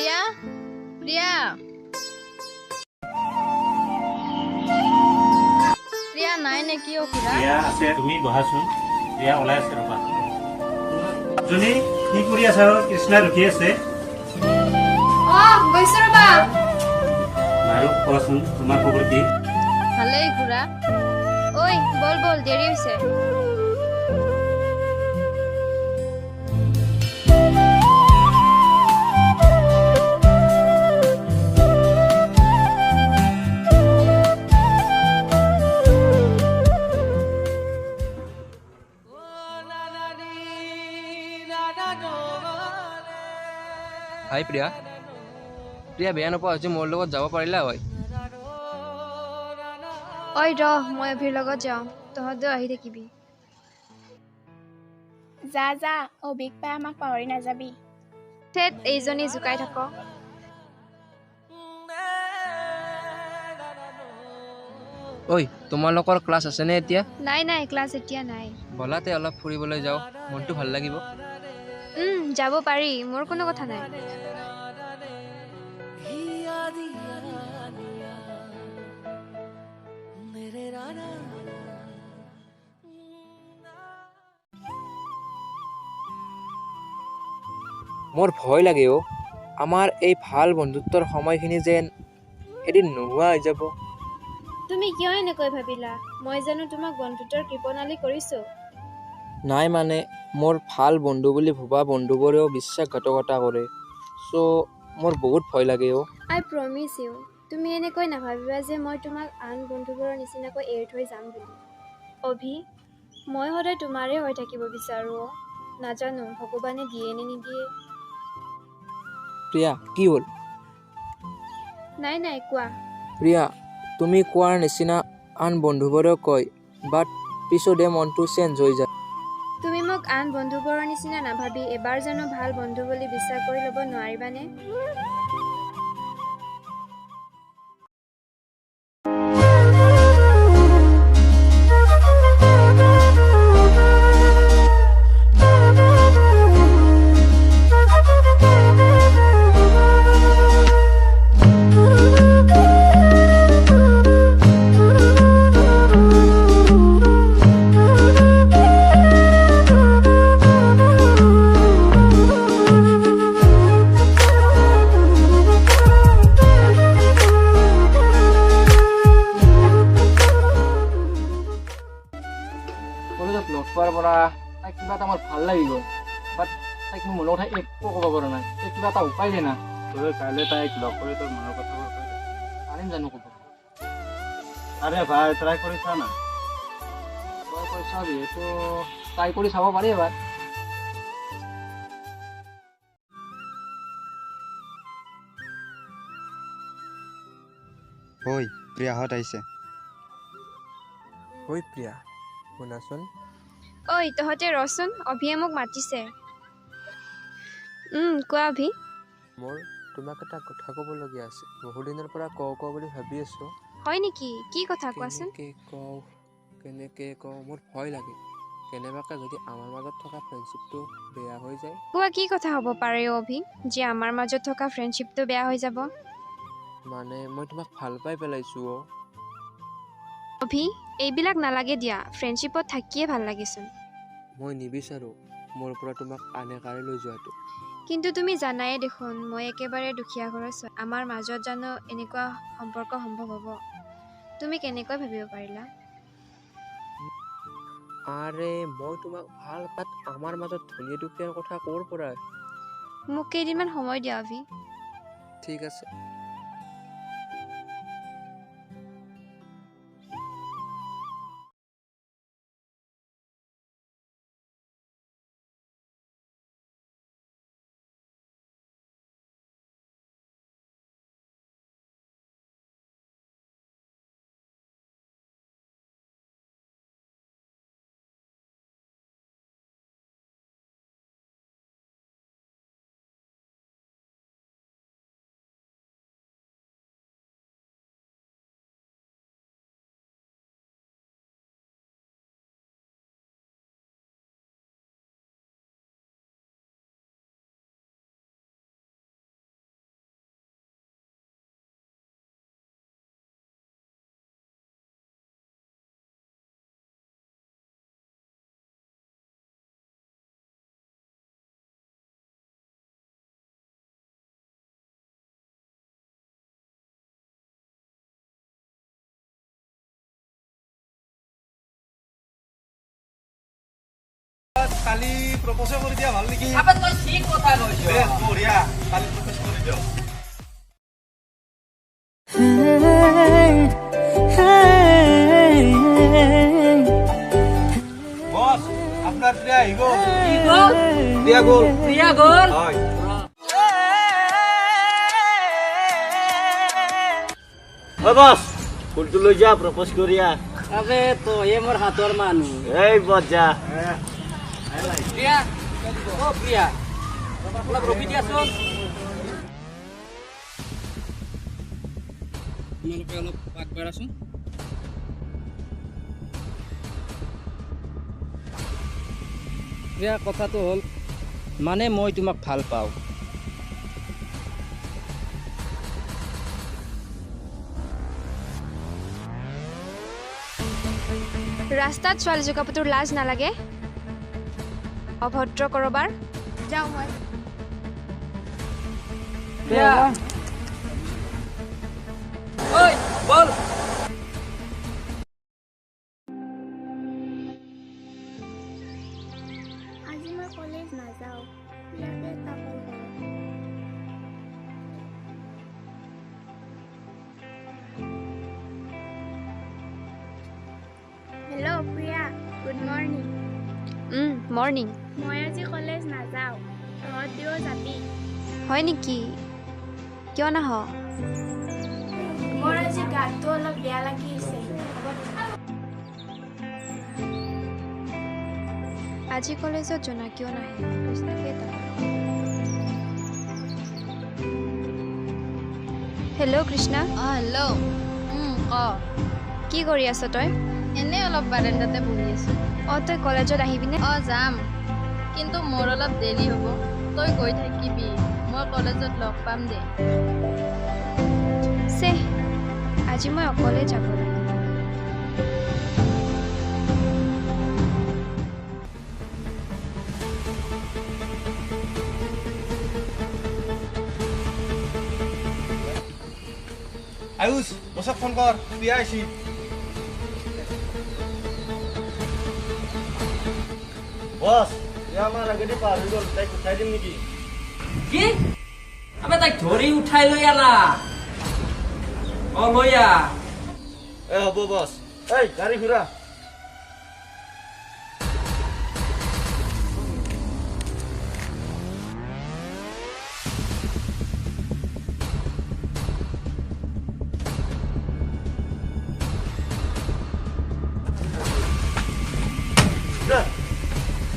প্ৰিয়া প্ৰিয়া প্ৰিয়া নাই নেকি অ খুৰা প্ৰিয়া আছে তুমি বহাচোন প্ৰিয়া ওলাই আছে ৰবা জুনি কি কৰি আছা কৃষ্ণা ৰখি আছে গৈছো ৰবা আৰু কোৱাচোন তোমাৰ খবৰ কি ভালেই খুৰা ঐ বল বল দেৰি হৈছে হাই প্ৰিয়া প্ৰিয়া বেয়া নোপোৱা হৈছে মোৰ লগত যাব পাৰিলা হয় ঐ ৰ মই অভিৰ লগত যাওঁ তহঁতেও আহি থাকিবি যা যা অভিক পাই আমাক পাহৰি নাযাবি ঠেত এইজনী জোকাই থাক ঐ তোমালোকৰ ক্লাছ আছেনে এতিয়া নাই নাই ক্লাছ এতিয়া নাই বলাতে অলপ ফুৰিবলৈ যাওঁ মনটো ভাল লাগিব যাব পাৰি মোৰ কোনো কথা নাই মোৰ ভয় লাগে অ' আমাৰ এই ভাল বন্ধুত্বৰ সময়খিনি যেন এদিন নোহোৱা হৈ যাব তুমি কিয় এনেকৈ ভাবিলা মই জানো তোমাক বন্ধুত্বৰ কৃপণালী কৰিছো নাই মানে মোৰ ভাল বন্ধু বুলি ভবা বন্ধুবোৰেও বিশ্বাসঘাতকতা কৰে চ' মোৰ বহুত ভয় লাগে অ' আই প্ৰমিছ ইউ তুমি এনেকৈ নাভাবিবা যে মই তোমাক আন বন্ধুবোৰৰ নিচিনাকৈ এৰি থৈ যাম বুলি অভি মই সদায় তোমাৰে হৈ থাকিব বিচাৰোঁ নাজানো ভগৱানে দিয়ে নে নিদিয়ে প্ৰিয়া কি হ'ল নাই নাই কোৱা প্ৰিয়া তুমি কোৱাৰ নিচিনা আন বন্ধুবোৰেও কয় বাট পিছতে মনটো চেঞ্জ হৈ যায় তুমি মোক আন বন্ধুবোৰৰ নিচিনা নাভাবি এবাৰ জানো ভাল বন্ধু বুলি বিশ্বাস কৰি ল'ব নোৱাৰিবানে কলেজত লগ পোৱাৰ পৰা তাইক কিবা এটা মোৰ ভাল লাগি গ'ল বাট তাইক মোৰ মনৰ কথা একো ক'ব পৰা নাই তাইক কিবা এটা উপায় দে না তই কাইলৈ তাইক লগ কৰি তোৰ মনৰ কথাবোৰ কৈ দে পাৰিম জানো ক'ব আৰে ভাই ট্ৰাই কৰি চা না তই কৈছা যিহেতু ট্ৰাই কৰি চাব পাৰি এবাৰ ঐ প্ৰিয়াহঁত আহিছে ঐ প্ৰিয়া শুনাচোন ঐ তহঁতে ৰচোন অভিয়ে মোক মাতিছে কোৱা অভি মোৰ তোমাক এটা কথা ক'বলগীয়া আছে বহুদিনৰ পৰা কওঁ বুলি ভাবি আছোঁ হয় নেকি কি কথা কোৱাচোন কেনেকে কওঁ মোৰ ভয় লাগে কেনেবাকৈ যদি আমাৰ মাজত থকা ফ্ৰেণ্ডশ্বিপটো বেয়া হৈ যায় কোৱা কি কথা হ'ব পাৰে অভি যে আমাৰ মাজত থকা ফ্ৰেণ্ডশ্বিপটো বেয়া হৈ যাব মানে মই তোমাক ভাল পাই পেলাইছোঁ অ' অভি এইবিলাক নালাগে দিয়া ফ্ৰেণ্ডশ্বিপত থাকিয়ে ভাল লাগিচোন মই নিবিচাৰোঁ মোৰ পৰা তোমাক আনে কাঢ়ি লৈ যোৱাটো কিন্তু তুমি জানাই দেখোন মই একেবাৰে দুখীয়া ঘৰৰ ছোৱালী আমাৰ মাজত জানো এনেকুৱা সম্পৰ্ক সম্ভৱ হ'ব তুমি কেনেকৈ ভাবিব পাৰিলা আৰে মই তোমাক ভাল পাত আমাৰ মাজত ধনী দুখীয়াৰ কথা ক'ৰ পৰা মোক কেইদিনমান সময় দিয়া অভি ঠিক আছে কালি প্ৰপ'জ কৰি দিয়া ভাল নেকি আবে তই ঠিক কথা কৈছ বঢ়িয়া কালি প্ৰপ'জ কৰি দিওঁ বস আপনাৰ প্ৰিয়া আইব প্ৰিয়া গোল হয় ও বস ফুলটো লৈ যা প্ৰপ'জ কৰিয়া আবে তই মোৰ হাতৰ মানুহ এই বজা প্ৰিয়া অ প্ৰিয়া অলপ ৰখি দিয়াচোন তোমালোকে অলপ আগবাঢ়াচোন প্ৰিয়া কথাটো হ'ল মানে মই তোমাক ভাল পাওঁ ৰাস্তাত ছোৱালী জোকাপটোৰ লাজ নালাগে অভদ্ৰ কৰবাৰ যাওঁ মই প্ৰিয়া ঐ বল আজি মই কলেজ নাযাওঁ ইয়াতে এটা কল কৰোঁ hello' Priya good morning morning মই আজি কলেজ নাযাওঁ তহঁতিও যাবি হয় নেকি কিয় নাহ মোৰ আজি গাটো অলপ বেয়া লাগি আছে আজি কলেজত জনা কিয় নাহে কৃষ্ণাকে হেল্ল' কৃষ্ণা হেল্ল' ক কি কৰি আছ তই এনেই অলপ বাৰাণ্ডাতে বহি আছো তই কলেজত আহিবিনে যাম কিন্তু মোৰ অলপ দেৰি হ'ব তই গৈ থাকিবি মই কলেজত লগ পাম দে চে আজি মই অকলে যাব লাগিব আয়ুষ বছক ফোন কৰ প্ৰিয়া আইছি বস প্ৰিয়া আমাৰ আগেদি পাৰ হৈ গ'ল তাইক উঠাই দিম নেকি কি আবে তাইক ধৰি উঠাই লৈ আনা অ লৈ আ এ হ'ব বস এই গাড়ী ঘূৰা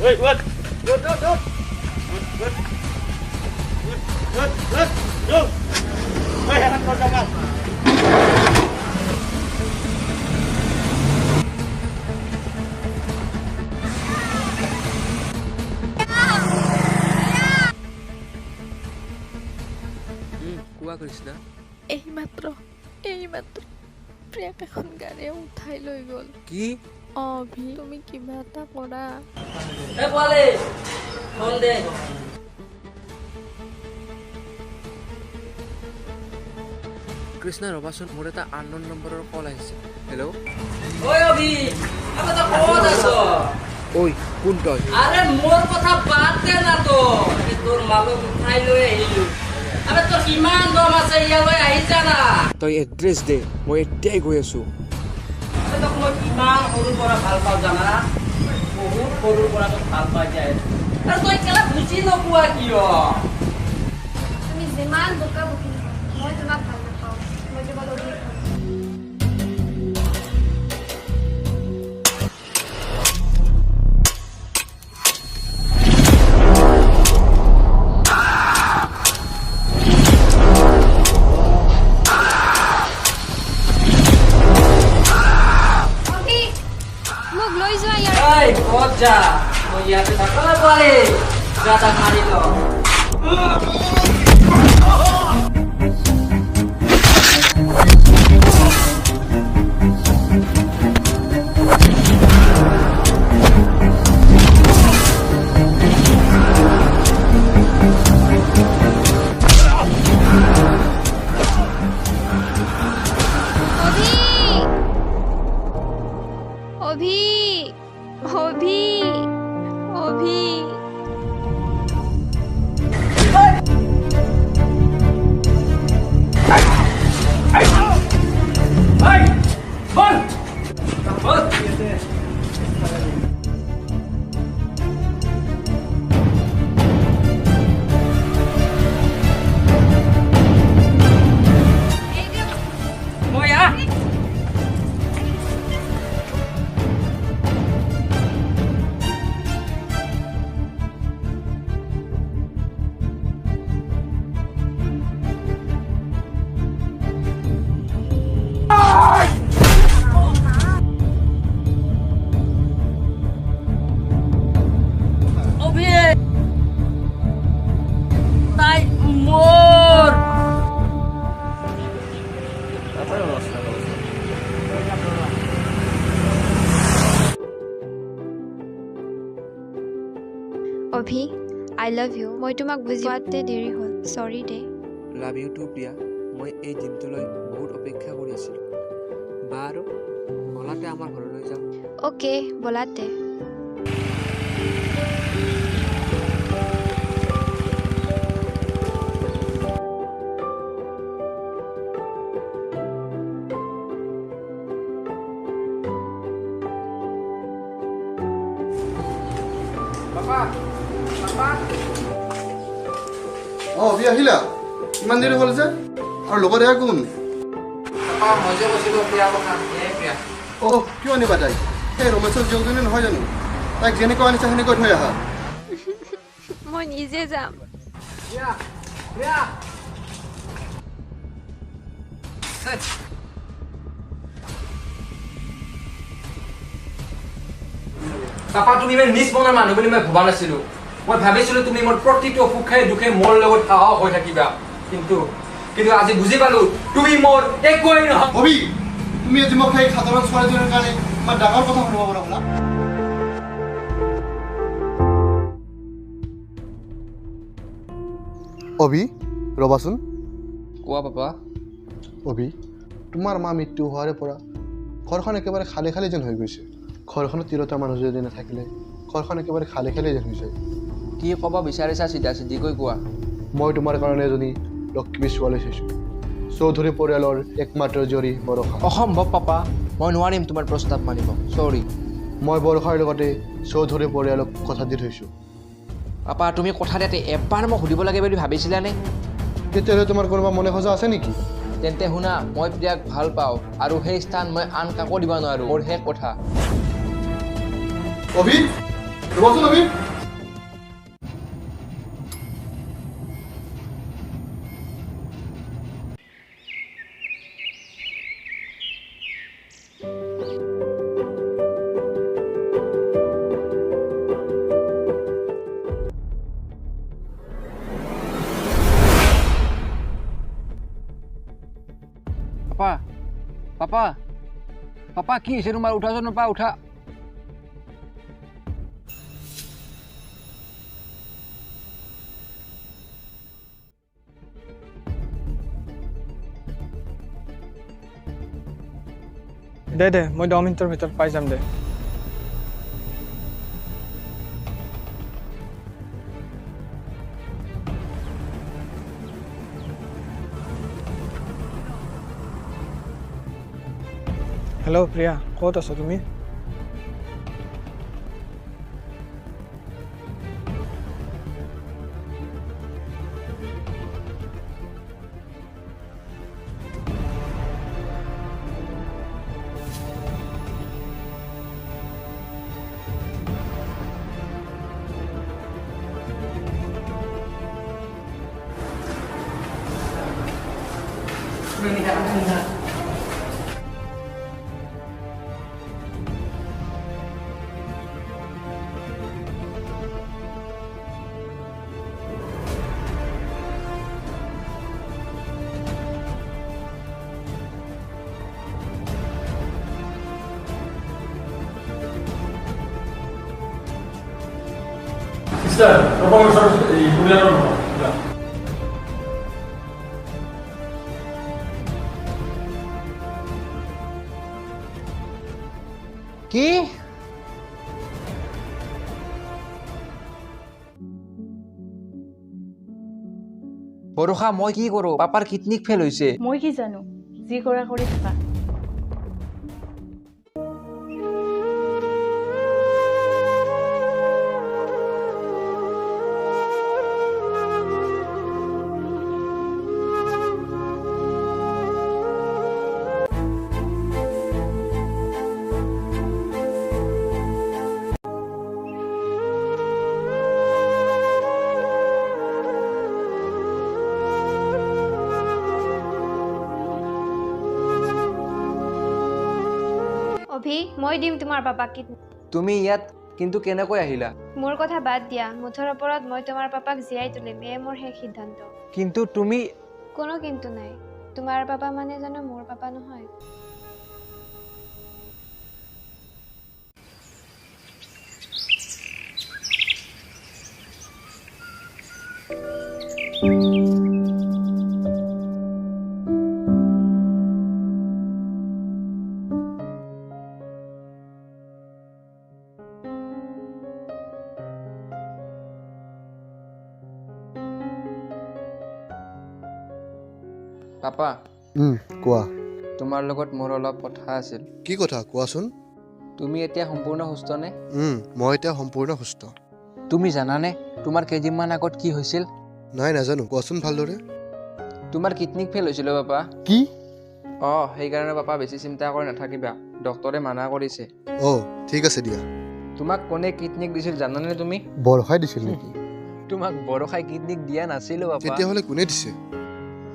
Wait, what? Good. Go. Hey, anak kau jangan. কোৱা কৃষ্ণা এইমাত্ৰ প্ৰিয়াক এখন গাড়ীয়ে উঠাই লৈ গ'ল কি ভি তুমি কিবা এটা কৰা এ পোৱালি ফোন দে কৃষ্ণা ৰবাচোন মোৰ এটা আননোন নম্বৰৰ কল আহিছে হেল্ল' ঐ অভি আবে তই ক'ত আছ ঐ কোন তই আরে মোর কথা বাদ দে না তো তোর মালক উঠাই লৈ আহিলো আবে তোর কিমান দম আছে ইয়ালৈ আহি যা না তই এড্ৰেছ দে মই এতিয়াই গৈ আছো আবে তোক মই কিমান সৰুৰ পৰা ভাল পাওঁ জানা বহুত সৰুৰ পৰা তোক ভাল পাই যায় আৰু তই কেলা বুজি নোপোৱা কিয় তুমি যিমান বোকা বকি মই তোমাক ভাল নাপাওঁ মই তোমাক অধিক মোক লৈ যোৱা ইয়াৰ এই ক'ত যা মই ইয়াতে থাকলে পাৰি গাটা মাৰি ল অভি অভি অভি অভি আই লাভ ইউ মই তোমাক বুজি পোৱাতে দেৰি হ'ল চৰি দে লাভ ইউ টু প্ৰিয়া মই এই দিনটোলৈ বহুত অপেক্ষা কৰি আছিলোঁ বা আৰু বলাতে আমাৰ ঘৰলৈ যাওঁ অ'কে ব'লাতে অভি আহিলা ইমান দেৰি হ'ল যে আৰু লগত এয়া কোন মই যে কৈছিলোঁ প্ৰিয়াৰ কথা প্ৰিয়া কিয় আনিবা তাইক সেই ৰমেশৰ জীয়কজনী নহয় জানো তাইক যেনেকৈ আনিছা সেনেকৈ থৈ আহা মই নিজে যাম পাপা তুমি ইমান নিজ মনৰ মানুহ বুলি মই ভবা নাছিলোঁ মই ভাবিছিলোঁ তুমি মোৰ প্ৰতিটো সুখে দুখে মোৰ লগত সাহস হৈ থাকিবা কিন্তু আজি বুজি পালোঁ তুমি মোৰ একোৱেই নহয় অভি তুমি আজি মোক সেই সাধাৰণ ছোৱালীজনীৰ কাৰণে ইমান ডাঙৰ কথা শুনিব পৰা শুনা অভি ৰবাচোন কোৱা পাপা অভি তোমাৰ মা মৃত্যু হোৱাৰে পৰা ঘৰখন একেবাৰে খালী খালী যেন হৈ গৈছে ঘৰখনত তিৰোতা মানুহ যদি নাথাকিলে ঘৰখন একেবাৰে খালী খালী যেন হৈ যায় কি ক'ব বিচাৰিছা চিধা চিধিকৈ কোৱা মই তোমাৰ কাৰণে এজনী লক্ষ্মী ছোৱালী চাইছোঁ চৌধুৰী পৰিয়ালৰ একমাত্ৰ জীয়ৰী বৰষা অসম্ভৱ পাপা মই নোৱাৰিম তোমাৰ প্ৰস্তাৱ মানিব চৰি মই বৰষাৰ লগতে চৌধুৰী পৰিয়ালক কথা দি থৈছোঁ পাপা তুমি কথা দিয়াতে এবাৰ মোক সুধিব লাগে বুলি ভাবিছিলানে তেতিয়াহ'লে তোমাৰ কোনোবা মনে সজা আছে নেকি তেন্তে শুনা মই প্ৰিয়াক ভাল পাওঁ আৰু সেই স্থান মই আন কাকো দিব নোৱাৰোঁ মোৰ শেষ কথা অভি ৰবাচোন অভি পাপা পাপা পাপা কি হৈছে তোমাৰ উঠাচোন পাপা উঠা দে মই 10 মিনিটৰ ভিতৰত পাই যাম দে হেল্ল' প্ৰিয়া ক'ত আছা তুমি Sister, propongamos y Juliano no. কি বৰষা মই কি কৰোঁ পাপাৰ কিডনিক ফেল হৈছে মই কি জানো যি কৰা কৰি থাকা অভি মই দিম তোমাৰ পাপাক কিডনী তুমি ইয়াত কিন্তু কেনেকৈ আহিলা মোৰ কথা বাদ দিয়া মুঠৰ ওপৰত মই তোমাৰ পাপাক জীয়াই তুলিম এয়ে মোৰ শেষ সিদ্ধান্ত কিন্তু তুমি কোনো কিন্তু নাই তোমাৰ পাপা মানে জানো মোৰ পাপা নহয় পাপা কোৱা তোমাৰ লগত মোৰ অলপ কথা আছিল কি কথা কোৱাচোন তুমি এতিয়া সম্পূৰ্ণ সুস্থনে মই এতিয়া সম্পূৰ্ণ সুস্থ তুমি জানানে তোমাৰ কেইদিনমান আগত কি হৈছিল নাই নাজানো কোৱাচোন ভালদৰে তোমাৰ কিডনিক ফেল হৈছিল পাপা কি সেইকাৰণে পাপা বেছি চিন্তা কৰি নাথাকিবা ডক্তৰে মানা কৰিছে ঠিক আছে দিয়া তোমাক কোনে কিডনিক দিছিল জানানে তুমি বৰষাই দিছিল নেকি তোমাক বৰষাই কিডনিক দিয়া নাছিলো পাপা তেতিয়াহ'লে কোনে দিছে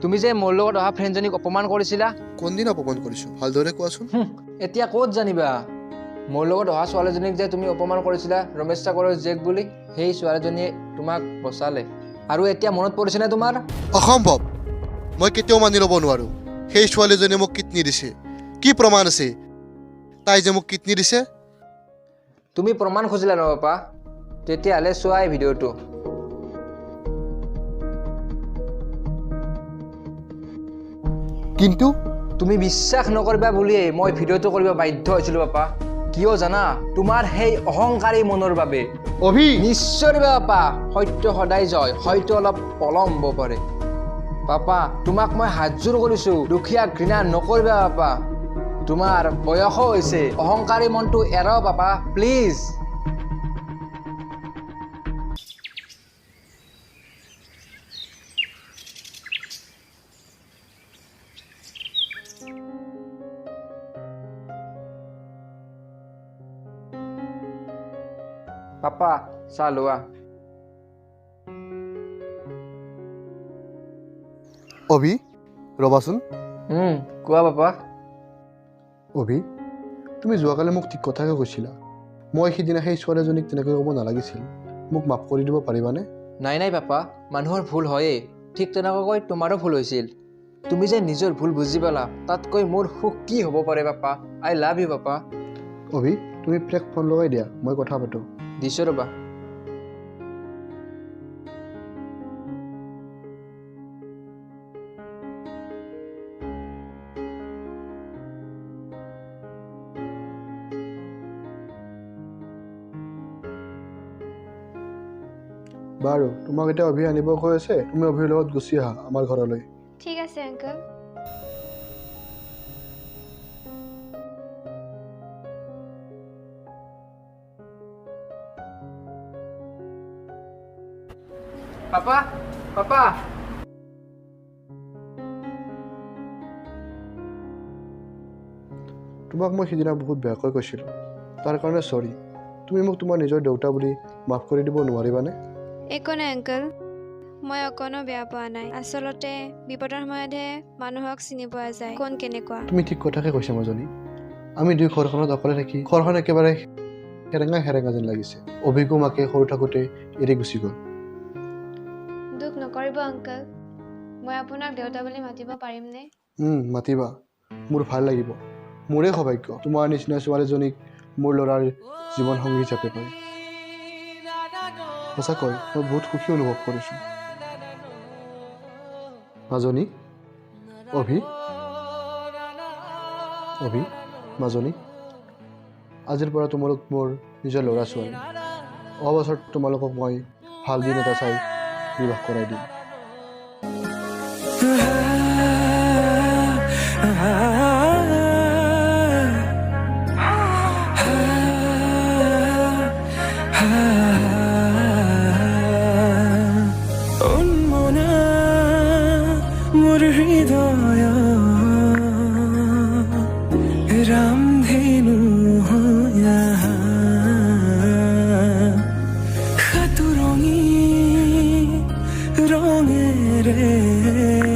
তুমি যে মোৰ লগত অহা ফ্ৰেণ্ডজনীক অপমান কৰিছিলা কোনদিন অপমান কৰিছো ভালদৰে কোৱাচোন এতিয়া ক'ত জানিবা মোৰ লগত অহা ছোৱালীজনীক যে তুমি অপমান কৰিছিলা ৰমেশ চাকৰৰ জেক বুলি সেই ছোৱালীজনীয়ে তোমাক বচালে আৰু এতিয়া মনত পৰিছেনে তোমাৰ অসম্ভৱ মই কেতিয়াও মানি ল'ব নোৱাৰো সেই ছোৱালীজনীয়ে মোক কিডনি দিছে কি প্ৰমাণ আছে তাই যে মোক কিডনি দিছে তুমি প্ৰমাণ খুজিলা ন পাপা তেতিয়াহ'লে চোৱা এই ভিডিঅ'টো কিন্তু তুমি বিশ্বাস নকৰিবা বুলিয়ে মই ভিডিঅ'টো কৰিব বাধ্য হৈছিলো পাপা কিয় জানা তোমাৰ সেই অহংকাৰী মনৰ বাবে নিশ্চয় দিবা পাপা সত্য সদায় জয় হয়তো অলপ পলম হ'ব পাৰে পাপা তোমাক মই হাতযোৰ কৰিছো দুখীয়া ঘৃণা নকৰিবা পাপা তোমাৰ বয়সো হৈছে অহংকাৰী মনটো এৰা পাপা প্লিজ পাপা চাহ লোৱা অভি ৰবাচোন কোৱা পাপা অভি তুমি যোৱাকালি মোক ঠিক কথাকে কৈছিলা মই সিদিনা সেই ছোৱালীজনীক তেনেকৈ ক'ব নালাগিছিল মোক মাফ কৰি দিব পাৰিবানে নাই পাপা মানুহৰ ভুল হয়েই ঠিক তেনেকৈ তোমাৰো ভুল হৈছিল তুমি যে নিজৰ ভুল বুজি পালা তাতকৈ মোৰ সুখ কি হ'ব পাৰে papa I love you papa অভি তুমি প্ৰেক ফোন লগাই দিয়া মই কথা পাতো দিছোঁ ৰ'বা বাৰু তোমাক এতিয়া অভি আনিব কৈ আছে তুমি অভিৰ লগত গুচি আহা আমাৰ ঘৰলৈ ঠিক আছে আংকল পাপা পাপা তোমাক মই সিদিনা বহুত বেয়াকৈ কৈছিলোঁ তাৰ কাৰণে চৰি তুমি মোক তোমাৰ নিজৰ দেউতা বুলি মাফ কৰি দিব নোৱাৰিবানে একো নাই আংকল মই অকণো বেয়া পোৱা নাই আচলতে বিপদৰ সময়তহে মানুহক চিনি পোৱা যায় কোন কেনেকুৱা তুমি ঠিক কথাকে কৈছা মাজনী আমি দুই ঘৰখনত অকলে থাকি ঘৰখন একেবাৰে হেৰেঙা যেন লাগিছে অভিকো মাকে সৰু থাকোঁতে এৰি গুচি গ'ল দুখ নকৰিব আংকল মই আপোনাক দেউতা বুলি মাতিব পাৰিমনে মাতিবা মোৰ ভাল লাগিব মোৰে সৌভাগ্য তোমাৰ নিচিনা ছোৱালীজনীক মোৰ ল'ৰাৰ জীৱন সংগী হিচাপে পায় সঁচাকৈ মই বহুত সুখী অনুভৱ কৰিছোঁ মাজনী অভি মাজনী আজিৰ পৰা তোমালোক মোৰ নিজৰ ল'ৰা ছোৱালী অহা বছৰ তোমালোকক মই ভাল দিন এটা চাই বিবাহ কৰাই দিম ৰামধেনু ৰঙে ৰে